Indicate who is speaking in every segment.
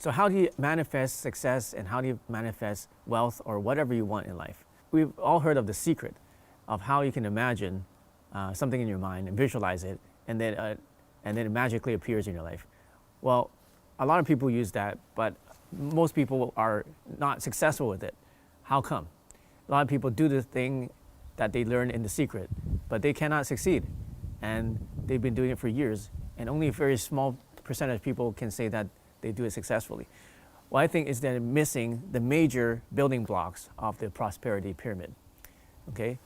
Speaker 1: So how do you manifest success and how do you manifest wealth or whatever you want in life? We've all heard of the secret of how you can imagine something in your mind and visualize it, and then it magically appears in your life. Well, a lot of people use that, but most people are not successful with it. How come? A lot of people do the thing that they learn in the secret, but they cannot succeed. And they've been doing it for years, and only a very small percentage of people can say that they do it successfully. What I think is that they're missing the major building blocks of the prosperity pyramid. Okay?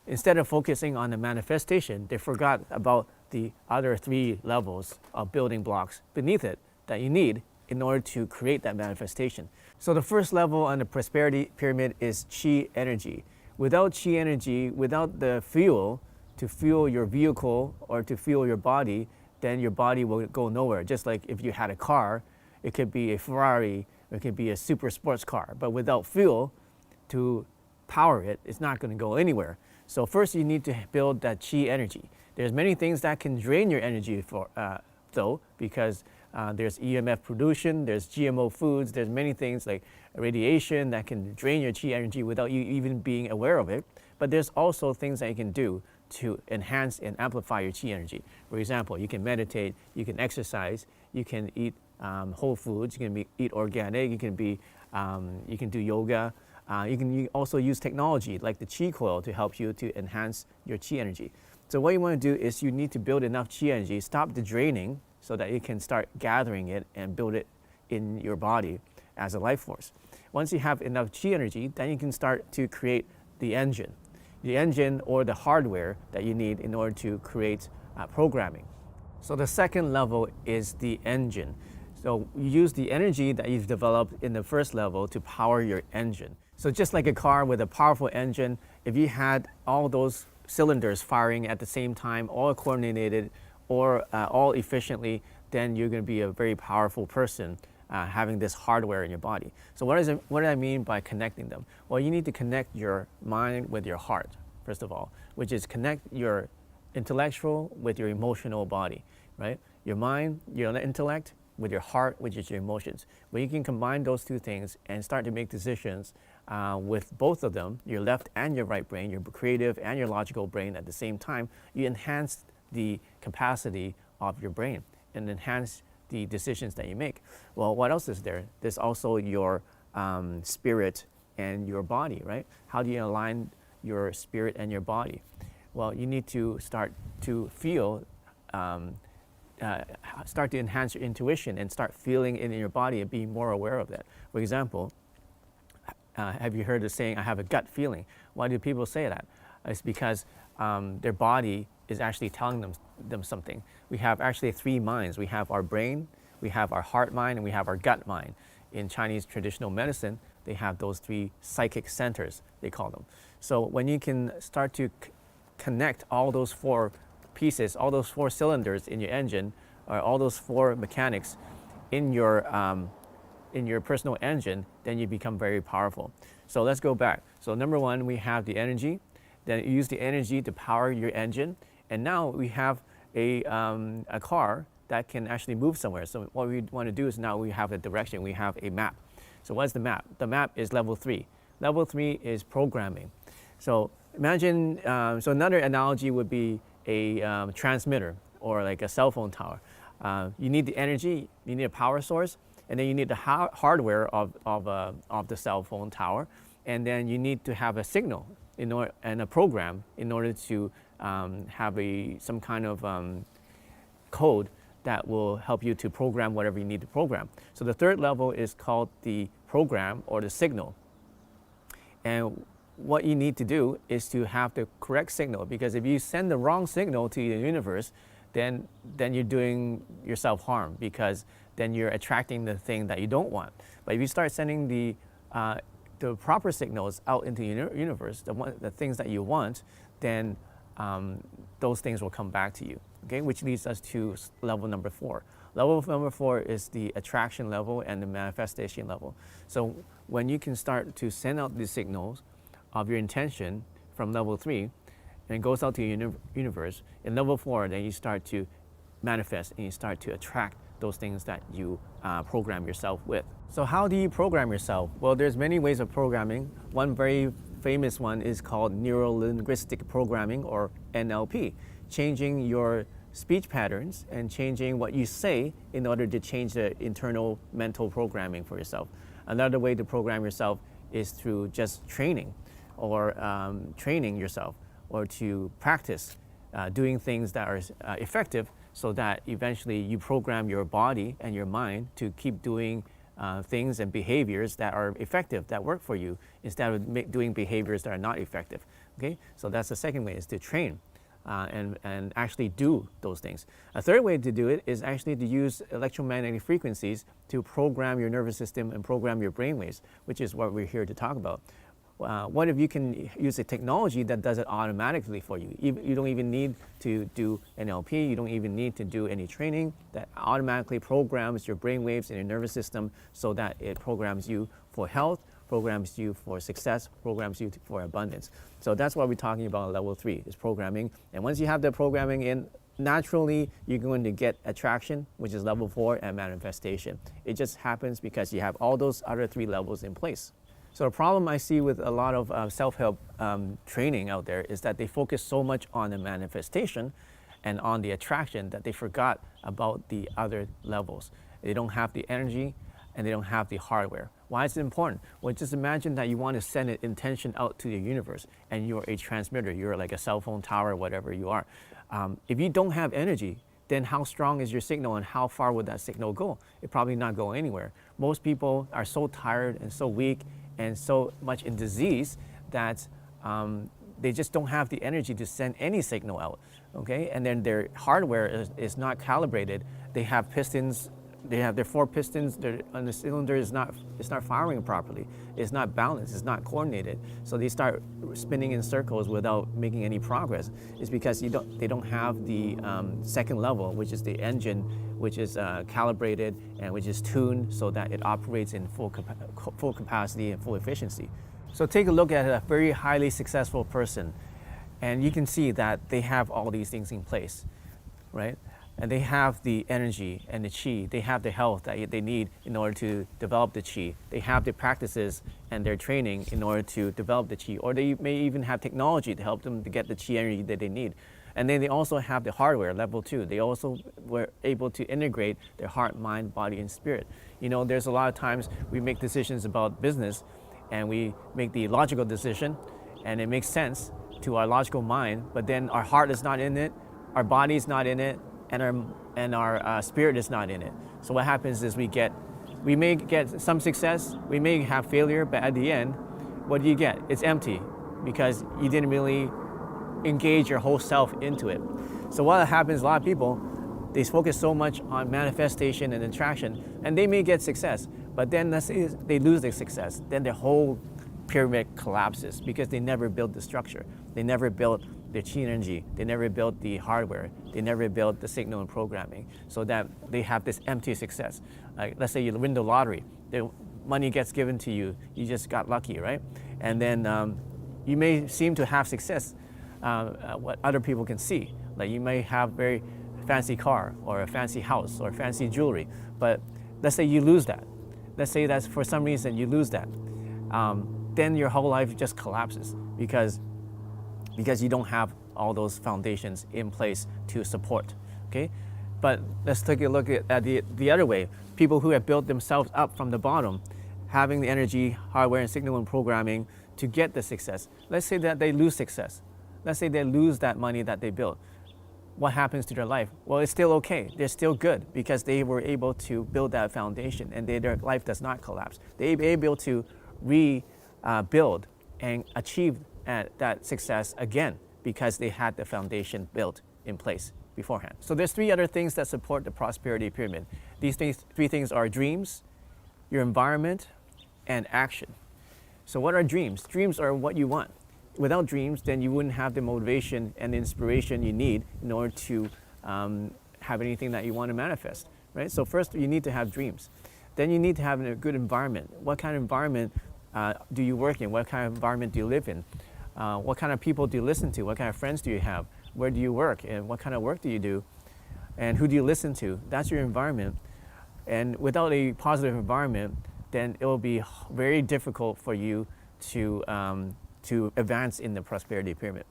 Speaker 1: Instead of focusing on the manifestation, they forgot about the other 3 levels of building blocks beneath it that you need in order to create that manifestation. So the first level on the prosperity pyramid is chi energy. Without chi energy, without the fuel to fuel your vehicle or to fuel your body, then your body will go nowhere. Just like if you had a car, it could be a Ferrari, it could be a super sports car, but without fuel to power it, it's not going to go anywhere. So first you need to build that chi energy. There's many things that can drain your energy though, because there's EMF pollution, there's GMO foods, there's many things like radiation that can drain your chi energy without you even being aware of it. But there's also things that you can do to enhance and amplify your chi energy. For example, you can meditate, you can exercise, you can eat whole foods, you can eat organic, you can do yoga. You can also use technology like the Qi coil to help you to enhance your Qi energy. So what you want to do is you need to build enough Qi energy, stop the draining so that you can start gathering it and build it in your body as a life force. Once you have enough Qi energy, then you can start to create the engine or the hardware that you need in order to create programming. So the second level is the engine. So you use the energy that you've developed in the first level to power your engine. So just like a car with a powerful engine, if you had all those cylinders firing at the same time, all coordinated or all efficiently, then you're going to be a very powerful person having this hardware in your body. So what do I mean by connecting them? Well, you need to connect your mind with your heart, first of all, which is connect your intellectual with your emotional body, right? Your mind, your intellect, with your heart, which is your emotions. When you can combine those 2 things and start to make decisions with both of them, your left and your right brain, your creative and your logical brain at the same time, you enhance the capacity of your brain and enhance the decisions that you make. Well, what else is there? There's also your spirit and your body, right? How do you align your spirit and your body? Well, you need to start to feel start to enhance your intuition and start feeling it in your body and being more aware of that. For example, have you heard the saying, I have a gut feeling? Why do people say that? It's because their body is actually telling them something. We have actually 3 minds. We have our brain, we have our heart mind, and we have our gut mind. In Chinese traditional medicine, they have those 3 psychic centers, they call them. So when you can start to connect all those 4 pieces, all those 4 cylinders in your engine, or all those 4 mechanics in your personal engine, then you become very powerful. So let's go back. So number 1, we have the energy. Then you use the energy to power your engine, and now we have a car that can actually move somewhere. So what we want to do is now we have a direction. We have a map. So what's the map? The map is level 3. Level 3 is programming. So imagine. So another analogy would be a transmitter or like a cell phone tower. You need the energy, you need a power source, and then you need the hardware of the cell phone tower, and then you need to have a signal and a program in order to have some kind of code that will help you to program whatever you need to program. So the third level is called the program or the signal. And what you need to do is to have the correct signal, because if you send the wrong signal to the universe, then you're doing yourself harm, because then you're attracting the thing that you don't want. But if you start sending the proper signals out into the universe, the things that you want, then those things will come back to you. Okay, which leads us to level number 4. Level number 4 is the attraction level and the manifestation level. So when you can start to send out the signals of your intention from level 3, and it goes out to your universe, in level 4, then you start to manifest and you start to attract those things that you program yourself with. So how do you program yourself? Well, there's many ways of programming. One very famous one is called neuro-linguistic programming, or NLP, changing your speech patterns and changing what you say in order to change the internal mental programming for yourself. Another way to program yourself is through just training, or training yourself, or to practice doing things that are effective, so that eventually you program your body and your mind to keep doing things and behaviors that are effective, that work for you, instead of doing behaviors that are not effective. Okay, so that's the second way, is to train and actually do those things. A third way to do it is actually to use electromagnetic frequencies to program your nervous system and program your brainwaves, which is what we're here to talk about. What if you can use a technology that does it automatically for you? You don't even need to do NLP, you don't even need to do any training, that automatically programs your brainwaves and your nervous system, so that it programs you for health, programs you for success, programs you for abundance. So that's what we're talking about at level 3, is programming. And once you have the programming in, naturally you're going to get attraction, which is level 4, and manifestation. It just happens because you have all those other 3 levels in place. So the problem I see with a lot of self-help training out there is that they focus so much on the manifestation and on the attraction that they forgot about the other levels. They don't have the energy and they don't have the hardware. Why is it important? Well, just imagine that you want to send an intention out to the universe, and you're a transmitter. You're like a cell phone tower, whatever you are. If you don't have energy, then how strong is your signal, and how far would that signal go? It probably not go anywhere. Most people are so tired and so weak and so much in disease that they just don't have the energy to send any signal out, okay? And then their hardware is not calibrated. They have pistons, they have their 4 pistons, and the cylinder is not firing properly. It's not balanced, it's not coordinated. So they start spinning in circles without making any progress. It's because they don't have the second level, which is the engine, which is calibrated and which is tuned so that it operates in full capacity and full efficiency. So take a look at a very highly successful person, and you can see that they have all these things in place, right? And they have the energy and the chi, they have the health that they need in order to develop the chi. They have the practices and their training in order to develop the chi, or they may even have technology to help them to get the chi energy that they need. And then they also have the hardware, level 2. They also were able to integrate their heart, mind, body, and spirit. You know, there's a lot of times we make decisions about business, and we make the logical decision, and it makes sense to our logical mind, but then our heart is not in it, our body is not in it, and our spirit is not in it. So what happens is we may get some success, we may have failure, but at the end, what do you get? It's empty, because you didn't really engage your whole self into it. So what happens, a lot of people, they focus so much on manifestation and attraction, and they may get success, but then let's say they lose their success, then their whole pyramid collapses, because they never built the structure. They never built their chi energy, they never built the hardware, they never built the signal and programming, so that they have this empty success. Like, let's say you win the lottery, the money gets given to you, you just got lucky, right? And then you may seem to have success, what other people can see. Like, you may have very fancy car, or a fancy house, or fancy jewelry, but let's say you lose that. Let's say that for some reason you lose that. Then your whole life just collapses, because you don't have all those foundations in place to support, okay? But let's take a look at the other way. People who have built themselves up from the bottom, having the energy, hardware, and signal and programming to get the success. Let's say that they lose success. Let's say they lose that money that they built. What happens to their life? Well, it's still okay. They're still good, because they were able to build that foundation, and their life does not collapse. They're able to rebuild and achieve that success again, because they had the foundation built in place beforehand. So there's 3 other things that support the prosperity pyramid. These 3 things are dreams, your environment, and action. So what are dreams? Dreams are what you want. Without dreams, then you wouldn't have the motivation and the inspiration you need in order to have anything that you want to manifest, right? So first, you need to have dreams. Then you need to have a good environment. What kind of environment do you work in? What kind of environment do you live in? What kind of people do you listen to? What kind of friends do you have? Where do you work? And what kind of work do you do? And who do you listen to? That's your environment. And without a positive environment, then it will be very difficult for you to advance in the prosperity pyramid.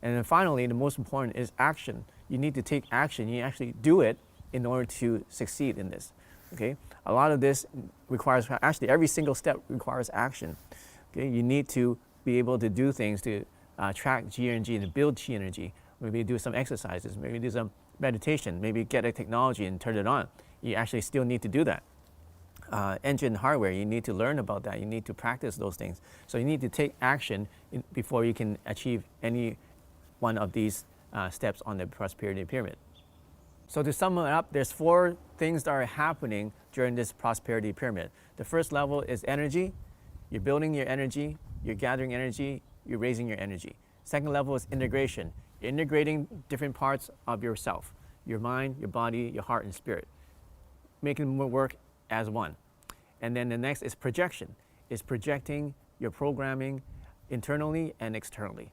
Speaker 1: And then finally, the most important is action. You need to take action. You actually do it in order to succeed in this. Okay? A lot of this requires, actually every single step requires action. Okay? You need to be able to do things to track G energy and build Qi energy. Maybe do some exercises, maybe do some meditation, maybe get a technology and turn it on. You actually still need to do that. Engine hardware, you need to learn about that. You need to practice those things. So you need to take action before you can achieve any one of these steps on the prosperity pyramid. So to sum it up, there's 4 things that are happening during this prosperity pyramid. The first level is energy. You're building your energy, you're gathering energy, you're raising your energy. Second level is integration. You're integrating different parts of yourself, your mind, your body, your heart, and spirit, making them work as one. And then the next is projection. It's projecting your programming internally and externally.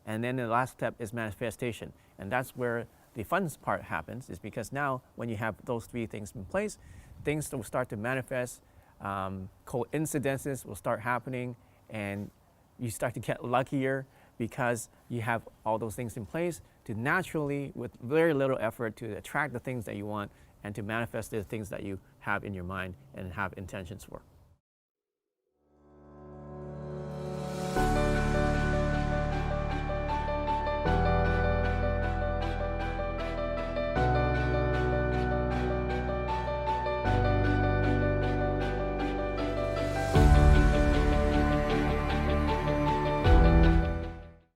Speaker 1: And then the last step is manifestation. And that's where the fun part happens, is because now when you have those 3 things in place, things will start to manifest, coincidences will start happening, and you start to get luckier because you have all those things in place to naturally, with very little effort, to attract the things that you want and to manifest the things that you have in your mind and have intentions for.